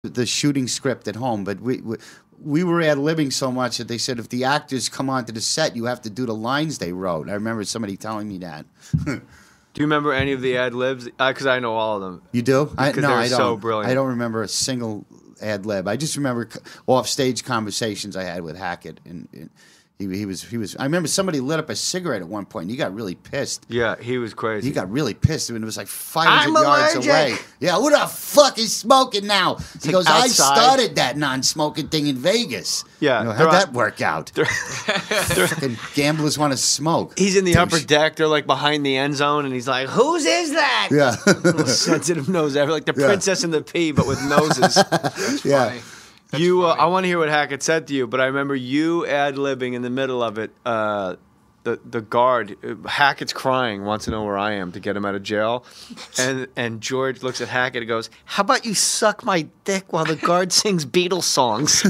the shooting script at home, but we were ad-libbing so much that they said if the actors come onto the set, you have to do the lines they wrote. I remember somebody telling me that. Do you remember any of the ad-libs? Because I know all of them. You do? I don't. So brilliant. I don't remember a single ad-lib. I just remember off-stage conversations I had with Hackett, and he was. I remember somebody lit up a cigarette at one point, and he got really pissed. Yeah, he was crazy. He got really pissed, and it was like 500 yards away. Yeah, who the fuck is smoking now? He goes, outside. I started that non-smoking thing in Vegas. Yeah. How'd that work out? Fucking gamblers want to smoke. He's in the upper deck. They're like behind the end zone, and he's like, whose is that? Yeah. Little sensitive nose. Like the Princess and the Pea, but with noses. That's funny. I want to hear what Hackett said to you, but I remember you ad-libbing in the middle of it. The guard, Hackett's crying, wants to know where I am to get him out of jail. And George looks at Hackett and goes, how about you suck my dick while the guard sings Beatles songs?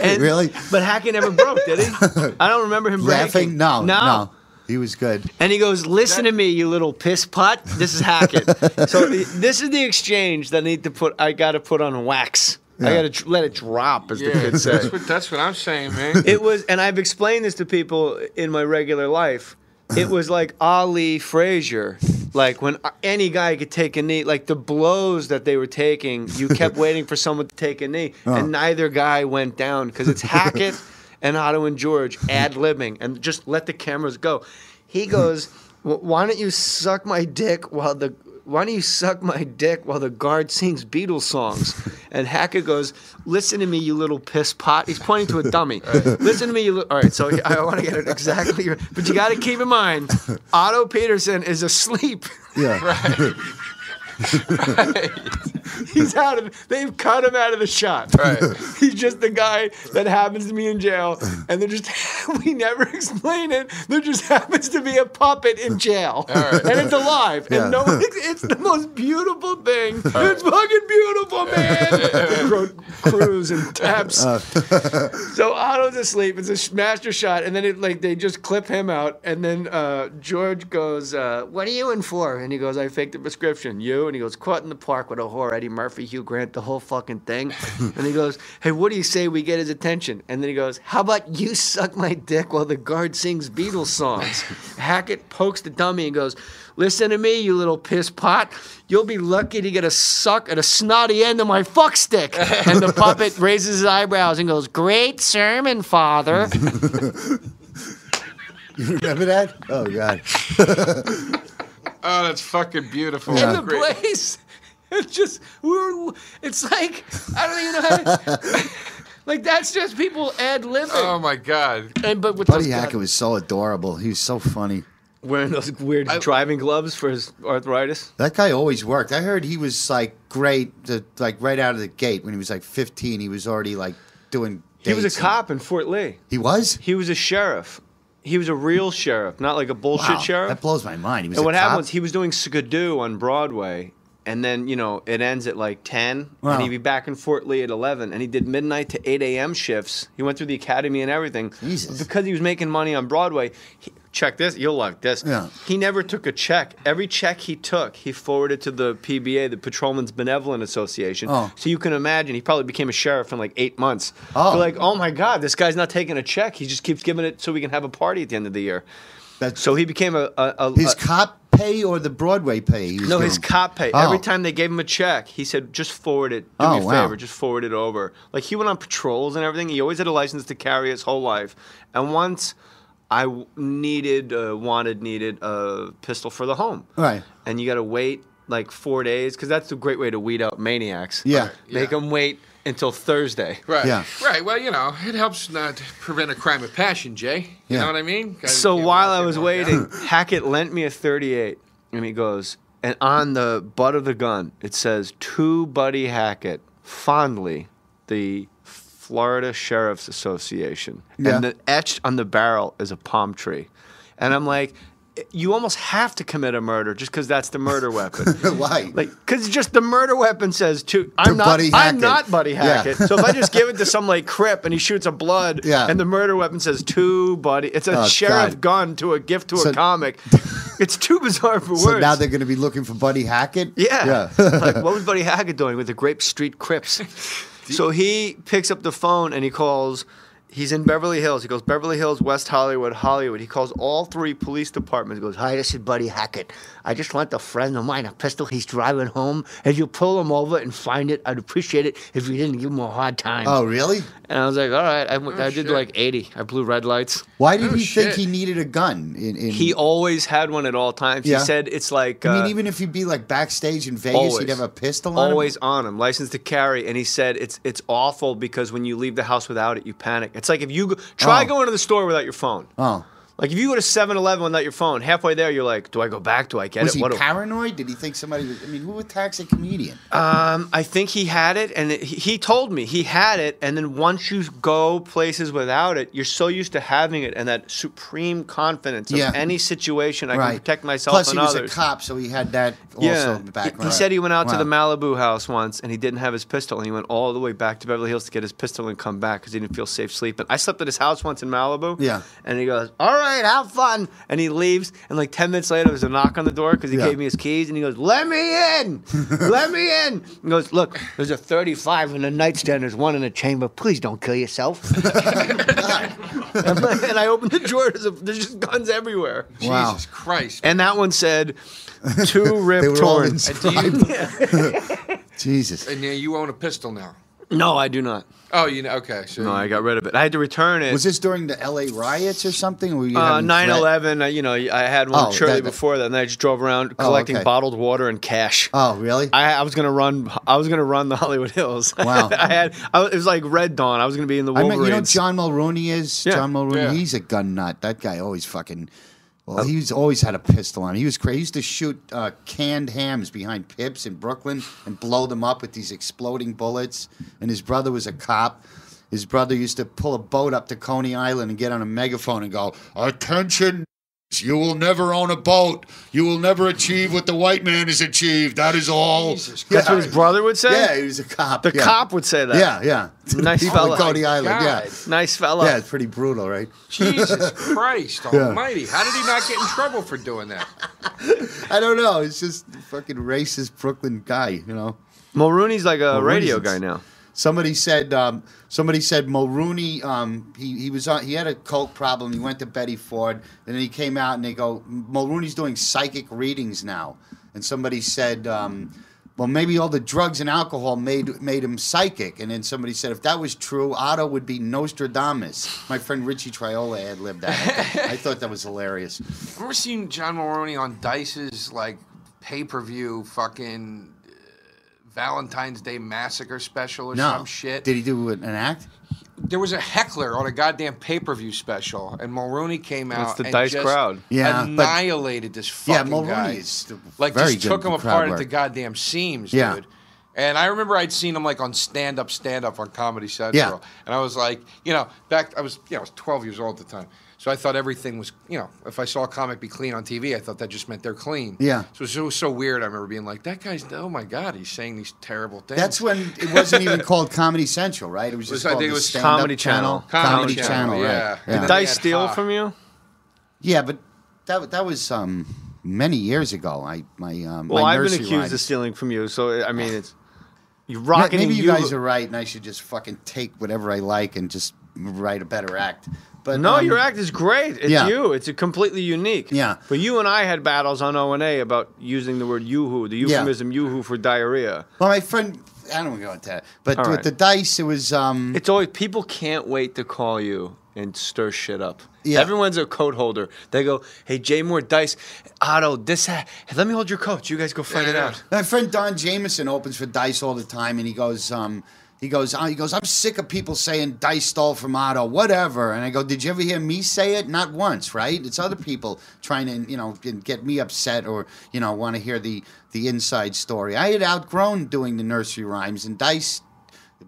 Really? But Hackett never broke, did he? I don't remember him laughing. breaking. No. He was good. And he goes, listen to me, you little piss pot. This is Hackett. So this is the exchange that I got to put on wax. Yeah. I got to let it drop, as the kids say. That's what I'm saying, man. It was, and I've explained this to people in my regular life. It was like Ali Frazier. Like when any guy could take a knee, like the blows that they were taking, you kept waiting for someone to take a knee, and neither guy went down because it's Hackett and Otto and George ad-libbing and just let the cameras go. He goes, why don't you suck my dick while the guard sings Beatles songs? And Hackett goes, listen to me, you little piss pot. He's pointing to a dummy. Listen to me, you all right, so I want to get it exactly right. But you got to keep in mind, Otto Peterson is asleep. Yeah. Right. Right. He's out of. They've cut him out of the shot. Right. He's just the guy that happens to be in jail, and they're just. We never explain it. There just happens to be a puppet in jail, and it's alive, and no one. It's the most beautiful thing. It's fucking beautiful, man. Wrote Cruz and taps. So Otto's asleep. It's a master shot, and then they just clip him out, and then George goes, "What are you in for?" And he goes, "I faked the prescription." You. And he goes, caught in the park with a whore, Eddie Murphy, Hugh Grant, the whole fucking thing. And he goes, hey, what do you say we get his attention? And then he goes, how about you suck my dick while the guard sings Beatles songs? Hackett pokes the dummy and goes, listen to me, you little piss pot. You'll be lucky to get a suck at a snotty end of my fuck stick. And the puppet raises his eyebrows and goes, great sermon, father. You remember that? Oh, God. Oh, that's fucking beautiful. And the place, it's just, it's like, I don't even know how to, like that's just people ad-libbing. Oh, my God. But with Buddy Hackett was so adorable. He was so funny. Wearing those weird driving gloves for his arthritis. That guy always worked. I heard he was like great, like right out of the gate when he was like 15. He was already like doing He was a cop in Fort Lee. He was? He was a sheriff. He was a real sheriff, not like a bullshit sheriff. That blows my mind. He was and what cop? happened was he was doing Skidoo on Broadway, and then, it ends at like 10, and he'd be back in Fort Lee at 11, and he did midnight to 8 a.m. shifts. He went through the academy and everything. Jesus. Because he was making money on Broadway, check this, you'll like this. Yeah. He never took a check. Every check he took, he forwarded to the PBA, the Patrolmen's Benevolent Association. Oh. So you can imagine, he probably became a sheriff in like 8 months. Oh. They're like, oh my God, this guy's not taking a check. He just keeps giving it so we can have a party at the end of the year. So he became his cop pay or the Broadway pay? His cop pay. Oh. Every time they gave him a check, he said, just forward it. Do me a favor, just forward it over. Like he went on patrols and everything. He always had a license to carry his whole life. And once I wanted a pistol for the home. Right. And you got to wait like 4 days because that's a great way to weed out maniacs. Yeah. Right. Make them wait until Thursday. Right. Yeah. Right. Well, it helps not prevent a crime of passion, Jay. You know what I mean? So while I was waiting, Hackett lent me a .38, and he goes, and on the butt of the gun, it says, to Buddy Hackett, fondly, the Florida Sheriff's Association. Yeah. And etched on the barrel is a palm tree. And I'm like, you almost have to commit a murder just because that's the murder weapon. Why? Like, because just the murder weapon says I'm not Buddy Hackett. Yeah. So if I just give it to some like Crip and he shoots a blood, Yeah. and the murder weapon says to Buddy, it's a sheriff gun to a gift to a comic. It's too bizarre for words. So now they're going to be looking for Buddy Hackett? Yeah. Like, what was Buddy Hackett doing with the Grape Street Crips? So he picks up the phone and he calls. He's in Beverly Hills. He goes, Beverly Hills, West Hollywood, Hollywood. He calls all 3 police departments. He goes, hi, this is Buddy Hackett. I just lent a friend of mine a pistol. He's driving home. If you pull him over and find it, I'd appreciate it if you didn't give him a hard time. Oh, really? And I was like, all right. I did like 80. I blew red lights. Why did he think he needed a gun? He always had one at all times. Yeah. He said it's like... I mean, even if he'd be like backstage in Vegas, he'd have a pistol on him? Always on him, licensed to carry. And he said it's awful because when you leave the house without it, you panic. It's like if you try going to the store without your phone. Oh. Like if you go to 7-Eleven without your phone, halfway there you're like, do I go back? Do I get was it? Was he paranoid? Did he think somebody was... I mean, who attacks a comedian? I think he had it, and he told me he had it, and then once you go places without it, you're so used to having it and that supreme confidence of any situation, I can protect myself and others. Plus he was a cop, so he had that also in the background. He said he went out to the Malibu house once, and he didn't have his pistol, and he went all the way back to Beverly Hills to get his pistol and come back because he didn't feel safe sleeping. I slept at his house once in Malibu, and he goes, all right, have fun. And he leaves, and like 10 minutes later, there's a knock on the door because he gave me his keys, and he goes, let me in. Let me in. He goes, look, there's a 35 in the nightstand. There's one in the chamber. Please don't kill yourself. And I opened the drawer. There's just guns everywhere. Wow. Jesus Christ. And that one said, 2 rip torn. Jesus. And you own a pistol now? No, I do not. Oh, okay. So no, I got rid of it. I had to return it. Was this during the L.A. riots or something? 9/11. I had one shortly before that, and I just drove around collecting bottled water and cash. Oh, really? I was gonna run the Hollywood Hills. Wow. It was like Red Dawn. I was gonna be in the Wolverines. You know John Mulrooney is? Yeah. John Mulrooney. He's a gun nut. That guy always fucking... Well, he's always had a pistol on him. He was crazy. He used to shoot canned hams behind Pips in Brooklyn and blow them up with these exploding bullets. And his brother was a cop. His brother used to pull a boat up to Coney Island and get on a megaphone and go, attention, you will never own a boat. You will never achieve what the white man has achieved. That is all. Jesus, that's what his brother would say? Yeah, he was a cop. The cop would say that? Yeah. Nice fella. Coney Island, Nice fella. Yeah, it's pretty brutal, right? Jesus Christ almighty. How did he not get in trouble for doing that? I don't know. It's just a fucking racist Brooklyn guy, you know. Mulrooney's like a radio guy now. Somebody said Mulrooney, he had a coke problem. He went to Betty Ford, and then he came out and they go, Mulrooney's doing psychic readings now. And somebody said, well, maybe all the drugs and alcohol made him psychic. And then somebody said, if that was true, Otto would be Nostradamus. My friend Richie Triola had lived that. I thought that was hilarious. I've never seen John Mulrooney on Dice's like pay-per-view fucking Valentine's Day Massacre special or some shit. Did he do an act? There was a heckler on a goddamn pay-per-view special, and Mulrooney came out the and Dice just crowd. annihilated this fucking Mulrooney guy. Is like very just took good him apart work. at the goddamn seams, dude. And I remember I'd seen him like on stand up on Comedy Central. Yeah. And I was like, I was 12 years old at the time. So I thought everything was, if I saw a comic be clean on TV, I thought that just meant they're clean. Yeah. So it was so weird. I remember being like, that guy's, oh my God, he's saying these terrible things. That's when it wasn't even called Comedy Central, right? It was just called the Stand-Up Comedy Channel. Comedy Channel, right. Yeah. Did Dice steal from you? Yeah, but that was many years ago. I've been nursery accused rhymes. of stealing from you, so I mean, it's you're rocketing. Maybe you guys are right, and I should just fucking take whatever I like and just write a better act. But no, your act is great. It's you. It's completely unique. Yeah. But you and I had battles on O&A about using the word yoo-hoo, the euphemism yoo-hoo for diarrhea. Well, my friend, I don't want to go into that. But with the Dice, it was... It's always, people can't wait to call you and stir shit up. Yeah. Everyone's a coat holder. They go, hey, Jay Mohr, Dice, Otto, let me hold your coat. You guys go fight it out. My friend Don Jameson opens for Dice all the time, and he goes, I'm sick of people saying Dice stole from Otto, whatever. And I go, did you ever hear me say it? Not once, right? It's other people trying to, get me upset or, want to hear the inside story. I had outgrown doing the nursery rhymes, and Dice,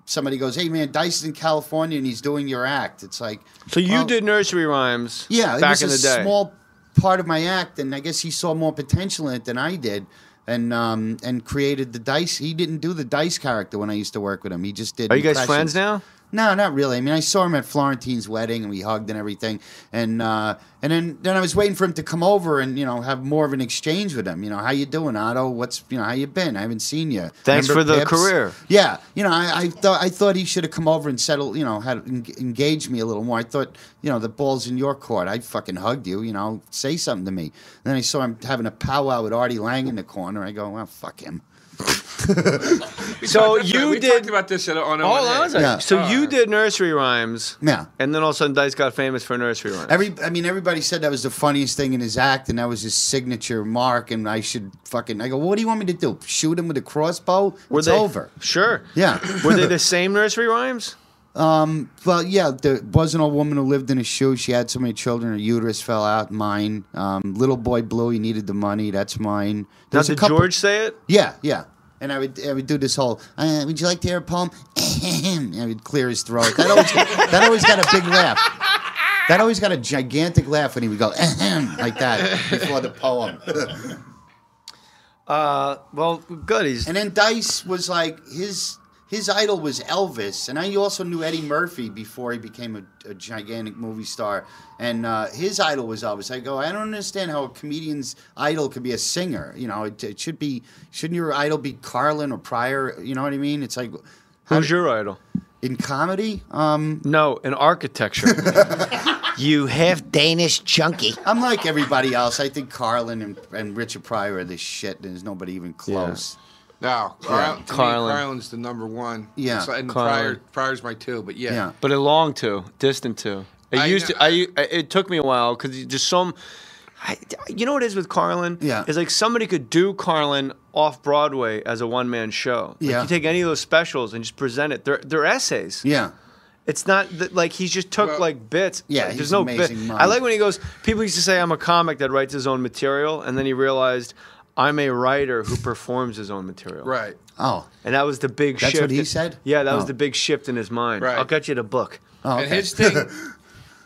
somebody goes, hey, man, Dice is in California, and he's doing your act. It's like... So you did nursery rhymes back in the day. It was a small part of my act, and I guess he saw more potential in it than I did. And created the Dice. He didn't do the Dice character when I used to work with him. He just did. Are you guys friends now? No, not really. I mean, I saw him at Florentine's wedding, and we hugged and everything. And then I was waiting for him to come over and have more of an exchange with him. How you doing, Otto? How you been? I haven't seen you. Thanks for the career. Yeah, I thought he should have come over and settled. Had engaged me a little more. I thought, the ball's in your court. I fucking hugged you. Say something to me. And then I saw him having a powwow with Artie Lang in the corner. I go, well, fuck him. We talked about this on O&A. So you did nursery rhymes. Yeah. And then all of a sudden Dice got famous for nursery rhymes. Everybody said that was the funniest thing in his act, and that was his signature mark, and I go, well, what do you want me to do? Shoot him with a crossbow? It's over. Sure. Yeah. Were they the same nursery rhymes? Well, yeah, there wasn't a woman who lived in a shoe. She had so many children, her uterus fell out. Mine. Little boy blue, he needed the money. That's mine. Now, did George say it? Yeah. And I would do this whole, would you like to hear a poem? I would clear his throat. That always got a big laugh. That always got a gigantic laugh when he would go, like that before the poem. Well, good. And then Dice was like, his idol was Elvis, and I also knew Eddie Murphy before he became a gigantic movie star, and his idol was Elvis. I go, I don't understand how a comedian's idol could be a singer. It should be, shouldn't your idol be Carlin or Pryor? You know what I mean? It's like, who's your idol? In comedy? No, in architecture. You half Danish junkie. I'm like everybody else. I think Carlin and Richard Pryor are the shit. There's nobody even close. Yeah. No, Carlin's the number one. Yeah, and Pryor's my two, but yeah. But a long two, distant two. It took me a while because just some. You know what it is with Carlin? Yeah, it's like somebody could do Carlin off Broadway as a one-man show. Like you take any of those specials and just present it. They're essays. Yeah. It's not like he just took bits. Yeah, like, there's no bit. I like when he goes. People used to say I'm a comic that writes his own material, and then he realized I'm a writer who performs his own material. Right. Oh. And that was the big shift. That's what he said? Yeah, that was the big shift in his mind. Right. I'll get you the book. Oh, okay. And his thing,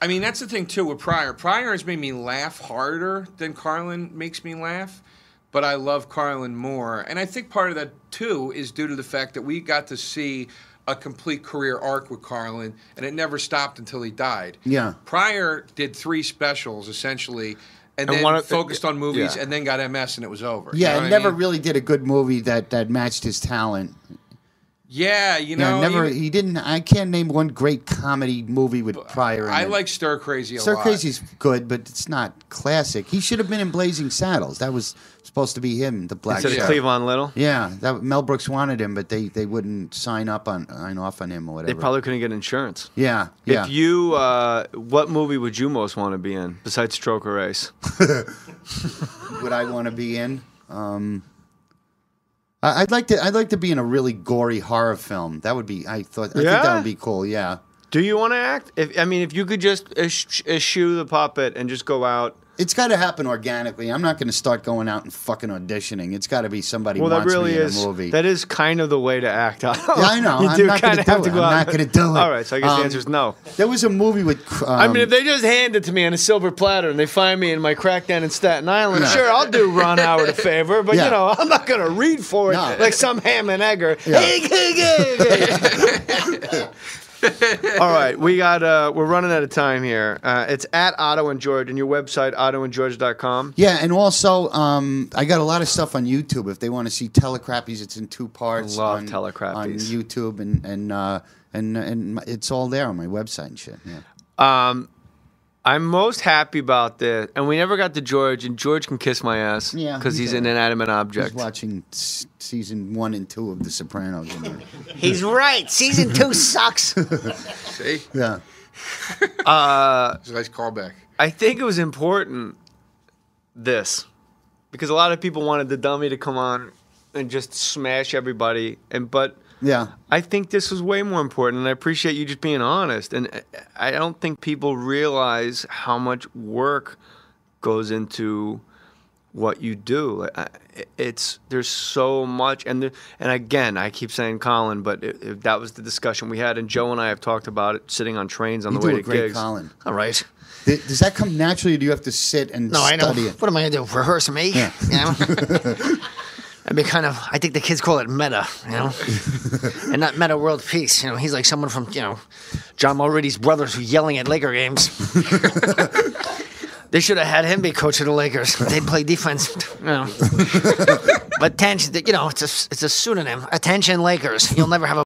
I mean, that's the thing, too, with Pryor. Pryor has made me laugh harder than Carlin makes me laugh, but I love Carlin more. And I think part of that, too, is due to the fact that we got to see a complete career arc with Carlin, and it never stopped until he died. Yeah. Pryor did 3 specials, essentially, and then focused on movies, and then got MS, and it was over. Yeah, you know and never really did a good movie that matched his talent. Yeah, he didn't. I can't name one great comedy movie with Pryor in it. I like Stir Crazy a lot. Stir Crazy's good, but it's not classic. He should have been in Blazing Saddles. That was supposed to be him, the black Instead of Cleavon Little? Yeah, Mel Brooks wanted him, but they wouldn't sign off on him or whatever. They probably couldn't get insurance. Yeah. If you, what movie would you most want to be in besides Stroke or Race? Would I want to be in? I'd like to be in a really gory horror film. That would be. I think that would be cool. Yeah. Do you want to act? If you could just eschew the puppet and just go out. It's got to happen organically. I'm not going to start going out and fucking auditioning. It's got to be somebody wants that really me in is, a movie. That is kind of the way to act. Yeah, I know. I'm not going to do it. I'm not going to do it. All right, so I guess the answer is no. There was a movie with... I mean, if they just hand it to me on a silver platter and they find me in my crackdown in Staten Island, sure, I'll do Ron Howard a favor, but, I'm not going to read for it like some ham and egger. Yeah. All right, we're running out of time here. It's at Otto and George, and your website, ottoandgeorge.com. Yeah, and also, I got a lot of stuff on YouTube. If they want to see Telecrappies, it's in 2 parts. I love Telecrappies on YouTube, and it's all there on my website and shit. Yeah. I'm most happy about this, and we never got to George, and George can kiss my ass because he's an inanimate object. He's watching season 1 and 2 of The Sopranos. He's right. Season 2 sucks. See? Yeah. It's a nice callback. I think it was important, because a lot of people wanted the dummy to come on and just smash everybody, but... Yeah, I think this was way more important, and I appreciate you just being honest. And I don't think people realize how much work goes into what you do. There's so much, and again, I keep saying Colin, but if that was the discussion we had, and Joe and I have talked about it, sitting on trains on the way to gigs. You do a great Colin. All right. Does that come naturally, or do you have to sit and study it? What am I going to do? Rehearse me? Yeah. I'd be kind of. I think the kids call it meta, you know, and not meta world peace. You know, he's like someone from John Mulready's brothers who yelling at Laker games. They should have had him be coach of the Lakers. They'd play defense, you know. But attention, it's a pseudonym. Attention, Lakers. You'll never have a